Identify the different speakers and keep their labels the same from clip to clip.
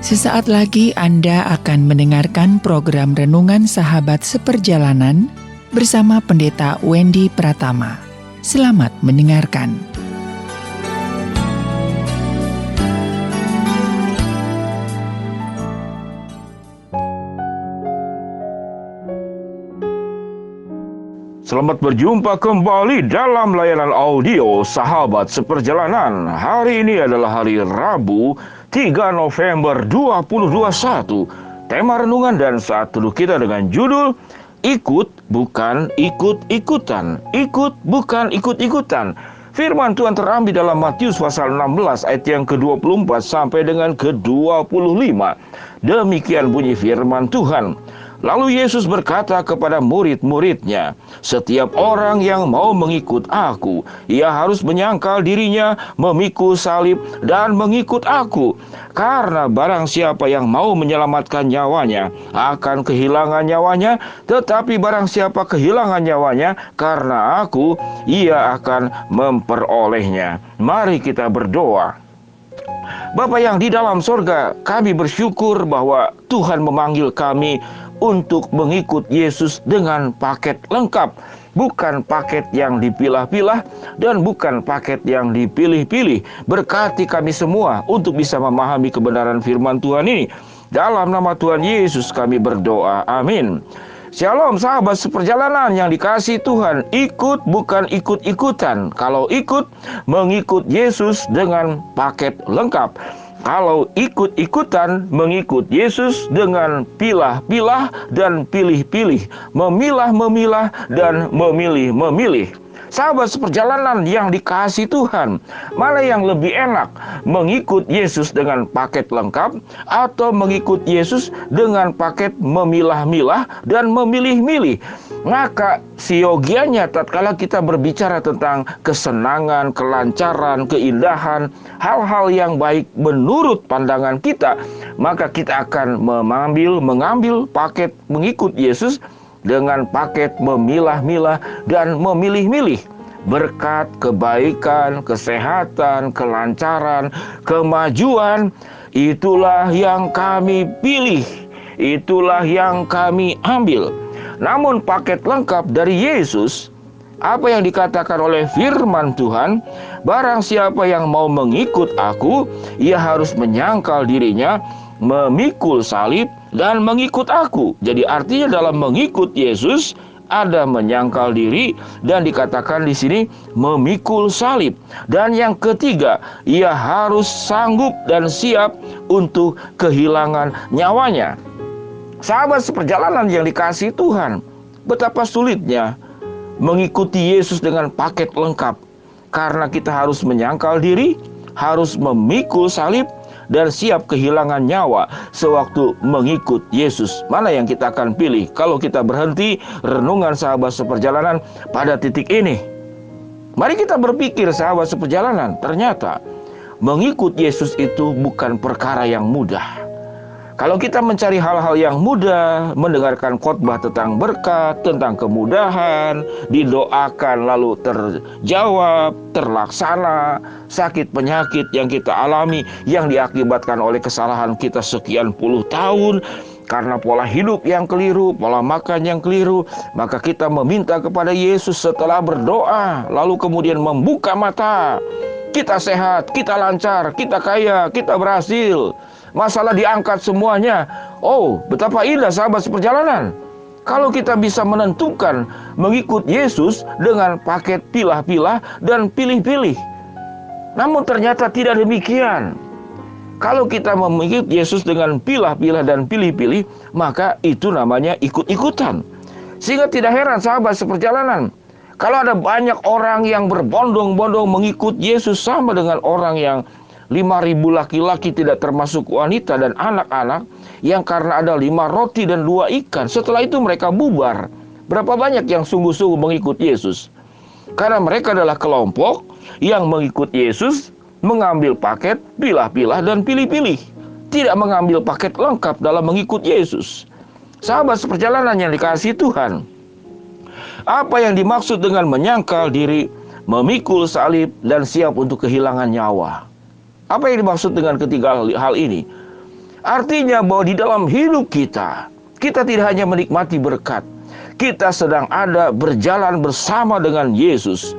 Speaker 1: Sesaat lagi Anda akan mendengarkan program Renungan Sahabat Seperjalanan bersama Pendeta Wendy Pratama. Selamat mendengarkan.
Speaker 2: Selamat berjumpa kembali dalam layanan audio Sahabat Seperjalanan. Hari ini adalah hari Rabu, 3 November 2021. Tema renungan dan saat teduh kita dengan judul Ikut bukan ikut-ikutan. Ikut bukan ikut-ikutan. Firman Tuhan terambil dalam Matius pasal 16 ayat yang ke-24 sampai dengan ke-25. Demikian bunyi firman Tuhan. Lalu Yesus berkata kepada murid-muridnya, "Setiap orang yang mau mengikut aku, ia harus menyangkal dirinya, memikul salib, dan mengikut aku. Karena barang siapa yang mau menyelamatkan nyawanya, akan kehilangan nyawanya. Tetapi barang siapa kehilangan nyawanya, karena aku, ia akan memperolehnya." Mari kita berdoa. Bapa yang di dalam sorga, kami bersyukur bahwa Tuhan memanggil kami untuk mengikut Yesus dengan paket lengkap. Bukan paket yang dipilah-pilah dan bukan paket yang dipilih-pilih. Berkati kami semua untuk bisa memahami kebenaran firman Tuhan ini. Dalam nama Tuhan Yesus kami berdoa. Amin. Shalom sahabat seperjalanan yang dikasihi Tuhan. Ikut bukan ikut-ikutan. Kalau ikut, mengikut Yesus dengan paket lengkap. Kalau ikut-ikutan, mengikut Yesus dengan pilah-pilah dan pilih-pilih. Memilah-memilah dan memilih-memilih. Sahabat seperjalanan yang dikasihi Tuhan, mana yang lebih enak? Mengikut Yesus dengan paket lengkap atau mengikut Yesus dengan paket memilah-milah dan memilih-milih? Maka siogianya tatkala kita berbicara tentang kesenangan, kelancaran, keindahan, hal-hal yang baik menurut pandangan kita, maka kita akan mengambil paket mengikut Yesus dengan paket memilah-milah dan memilih-milih. Berkat, kebaikan, kesehatan, kelancaran, kemajuan, itulah yang kami pilih, itulah yang kami ambil. Namun paket lengkap dari Yesus, apa yang dikatakan oleh firman Tuhan, barang siapa yang mau mengikut aku, ia harus menyangkal dirinya, memikul salib, dan mengikut aku. Jadi artinya dalam mengikut Yesus ada menyangkal diri dan dikatakan di sini memikul salib. Dan yang ketiga, ia harus sanggup dan siap untuk kehilangan nyawanya. Sahabat seperjalanan yang dikasihi Tuhan, betapa sulitnya mengikuti Yesus dengan paket lengkap. Karena kita harus menyangkal diri, harus memikul salib, dan siap kehilangan nyawa sewaktu mengikut Yesus. Mana yang kita akan pilih kalau kita berhenti renungan sahabat seperjalanan pada titik ini? Mari kita berpikir sahabat seperjalanan, ternyata mengikut Yesus itu bukan perkara yang mudah. Kalau kita mencari hal-hal yang mudah, mendengarkan khotbah tentang berkat, tentang kemudahan, didoakan lalu terjawab, terlaksana, sakit penyakit yang kita alami, yang diakibatkan oleh kesalahan kita sekian puluh tahun, karena pola hidup yang keliru, pola makan yang keliru, maka kita meminta kepada Yesus setelah berdoa, lalu kemudian membuka mata. Kita sehat, kita lancar, kita kaya, kita berhasil. Masalah diangkat semuanya. Oh, betapa indah sahabat seperjalanan. Kalau kita bisa menentukan mengikut Yesus dengan paket pilah-pilah dan pilih-pilih. Namun ternyata tidak demikian. Kalau kita mengikut Yesus dengan pilah-pilah dan pilih-pilih, maka itu namanya ikut-ikutan. Sehingga tidak heran sahabat seperjalanan, kalau ada banyak orang yang berbondong-bondong mengikut Yesus sama dengan orang yang 5.000 laki-laki tidak termasuk wanita dan anak-anak yang karena ada 5 roti dan 2 ikan. Setelah itu mereka bubar. Berapa banyak yang sungguh-sungguh mengikut Yesus? Karena mereka adalah kelompok yang mengikut Yesus, mengambil paket pilah-pilah dan pilih-pilih. Tidak mengambil paket lengkap dalam mengikut Yesus. Sahabat seperjalanan yang dikasihi Tuhan, apa yang dimaksud dengan menyangkal diri, memikul salib, dan siap untuk kehilangan nyawa? Apa yang dimaksud dengan ketiga hal ini? Artinya bahwa di dalam hidup kita, kita tidak hanya menikmati berkat, kita sedang ada berjalan bersama dengan Yesus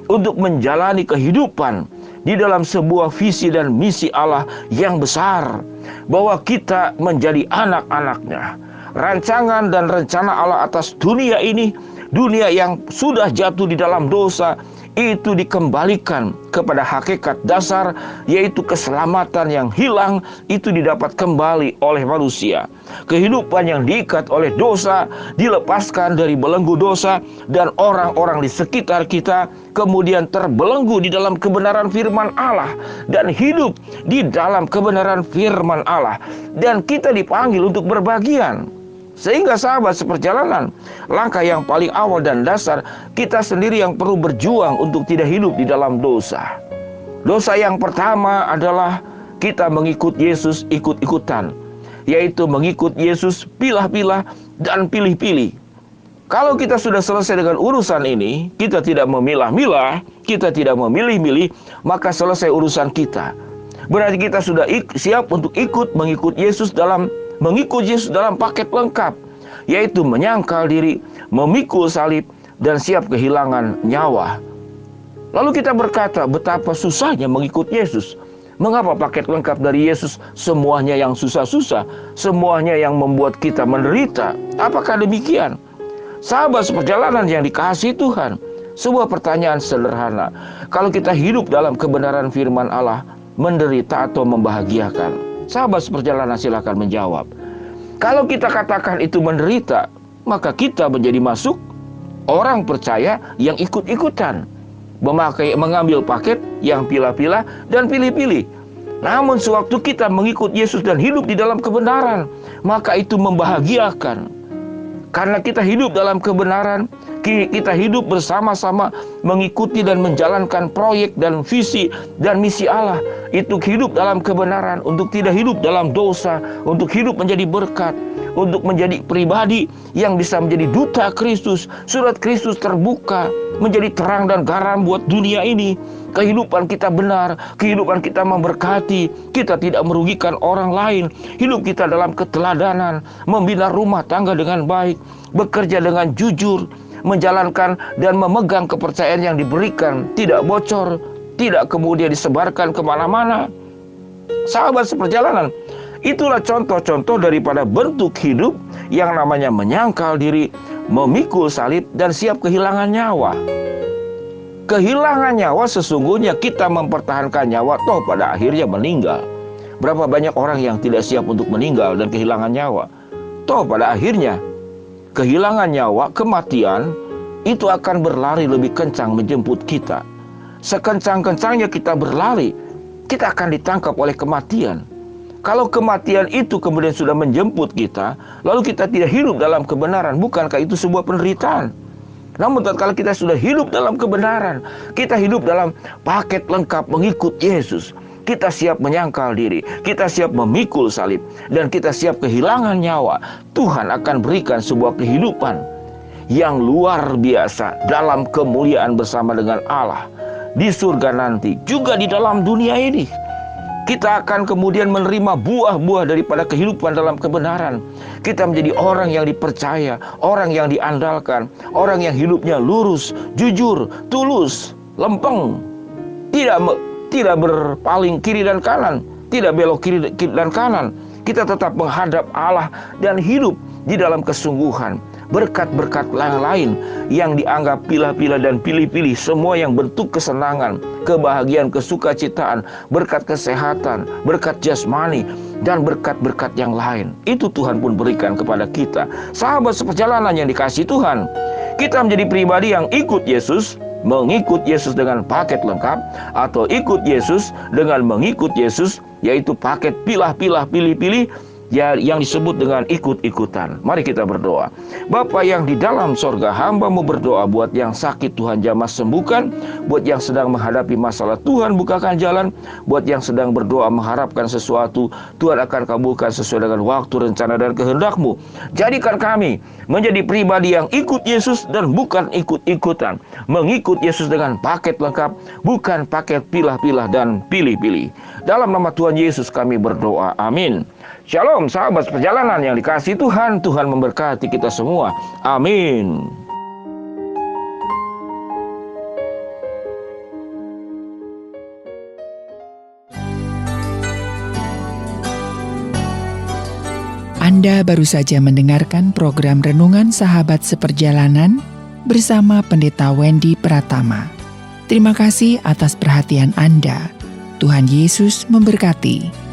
Speaker 2: untuk menjalani kehidupan di dalam sebuah visi dan misi Allah yang besar, bahwa kita menjadi anak-anaknya. Rancangan dan rencana Allah atas dunia ini, dunia yang sudah jatuh di dalam dosa, itu dikembalikan kepada hakikat dasar, yaitu keselamatan yang hilang itu didapat kembali oleh manusia. Kehidupan yang diikat oleh dosa dilepaskan dari belenggu dosa, dan orang-orang di sekitar kita kemudian terbelenggu di dalam kebenaran firman Allah dan hidup di dalam kebenaran firman Allah, dan kita dipanggil untuk berbagian. Sehingga sahabat seperjalanan, langkah yang paling awal dan dasar, kita sendiri yang perlu berjuang untuk tidak hidup di dalam dosa. Dosa yang pertama adalah kita mengikut Yesus ikut-ikutan, yaitu mengikut Yesus pilah-pilah dan pilih-pilih. Kalau kita sudah selesai dengan urusan ini, kita tidak memilah-milah, kita tidak memilih-milih, maka selesai urusan kita. Berarti kita sudah siap untuk mengikut Yesus dalam paket lengkap, yaitu menyangkal diri, memikul salib, dan siap kehilangan nyawa. Lalu kita berkata, betapa susahnya mengikut Yesus. Mengapa paket lengkap dari Yesus semuanya yang susah-susah, semuanya yang membuat kita menderita? Apakah demikian? Sahabat seperjalanan yang dikasihi Tuhan, sebuah pertanyaan sederhana. Kalau kita hidup dalam kebenaran firman Allah, menderita atau membahagiakan? Sahabat seperjalanan silakan menjawab. Kalau kita katakan itu menderita, maka kita menjadi masuk orang percaya yang ikut-ikutan, mengambil paket yang pilah-pilah dan pilih-pilih. Namun sewaktu kita mengikut Yesus dan hidup di dalam kebenaran, maka itu membahagiakan. Karena kita hidup dalam kebenaran, kita hidup bersama-sama mengikuti dan menjalankan proyek dan visi dan misi Allah. Itu hidup dalam kebenaran, untuk tidak hidup dalam dosa, untuk hidup menjadi berkat, untuk menjadi pribadi yang bisa menjadi duta Kristus. Surat Kristus terbuka, menjadi terang dan garam buat dunia ini. Kehidupan kita benar, kehidupan kita memberkati, kita tidak merugikan orang lain. Hidup kita dalam keteladanan, membina rumah tangga dengan baik, bekerja dengan jujur, menjalankan dan memegang kepercayaan yang diberikan, tidak bocor, tidak kemudian disebarkan kemana-mana. Sahabat seperjalanan, itulah contoh-contoh daripada bentuk hidup yang namanya menyangkal diri, memikul salib, dan siap kehilangan nyawa. Kehilangan nyawa sesungguhnya kita mempertahankan nyawa, toh pada akhirnya meninggal. Berapa banyak orang yang tidak siap untuk meninggal dan kehilangan nyawa, toh pada akhirnya kehilangan nyawa, kematian itu akan berlari lebih kencang menjemput kita. Sekencang-kencangnya kita berlari, kita akan ditangkap oleh kematian. Kalau kematian itu kemudian sudah menjemput kita, lalu kita tidak hidup dalam kebenaran, bukankah itu sebuah penderitaan? Namun kalau kita sudah hidup dalam kebenaran, kita hidup dalam paket lengkap mengikut Yesus, kita siap menyangkal diri, kita siap memikul salib, dan kita siap kehilangan nyawa. Tuhan akan berikan sebuah kehidupan yang luar biasa dalam kemuliaan bersama dengan Allah di surga nanti, juga di dalam dunia ini. Kita akan kemudian menerima buah-buah daripada kehidupan dalam kebenaran. Kita menjadi orang yang dipercaya, orang yang diandalkan, orang yang hidupnya lurus, jujur, tulus, lempeng, tidak berpaling kiri dan kanan, tidak belok kiri dan kanan. Kita tetap menghadap Allah dan hidup di dalam kesungguhan. Berkat-berkat lain yang dianggap pilah-pilah dan pilih-pilih, semua yang bentuk kesenangan, kebahagiaan, kesukacitaan, berkat kesehatan, berkat jasmani, dan berkat-berkat yang lain, itu Tuhan pun berikan kepada kita. Sahabat seperjalanan yang dikasihi Tuhan, kita menjadi pribadi yang ikut Yesus, mengikut Yesus dengan paket lengkap, atau ikut Yesus dengan mengikut Yesus, yaitu paket pilah-pilah, pilih-pilih, ya, yang disebut dengan ikut-ikutan. Mari kita berdoa. Bapa yang di dalam sorga, hamba-Mu berdoa buat yang sakit, Tuhan jamah sembuhkan. Buat yang sedang menghadapi masalah, Tuhan bukakan jalan. Buat yang sedang berdoa mengharapkan sesuatu, Tuhan akan kabulkan sesuai dengan waktu, rencana, dan kehendak-Mu. Jadikan kami menjadi pribadi yang ikut Yesus dan bukan ikut-ikutan. Mengikut Yesus dengan paket lengkap, bukan paket pilah-pilah dan pilih-pilih. Dalam nama Tuhan Yesus kami berdoa. Amin. Shalom sahabat perjalanan yang dikasihi Tuhan, Tuhan memberkati kita semua. Amin.
Speaker 1: Anda baru saja mendengarkan program Renungan Sahabat Seperjalanan bersama Pendeta Wendy Pratama. Terima kasih atas perhatian Anda. Tuhan Yesus memberkati.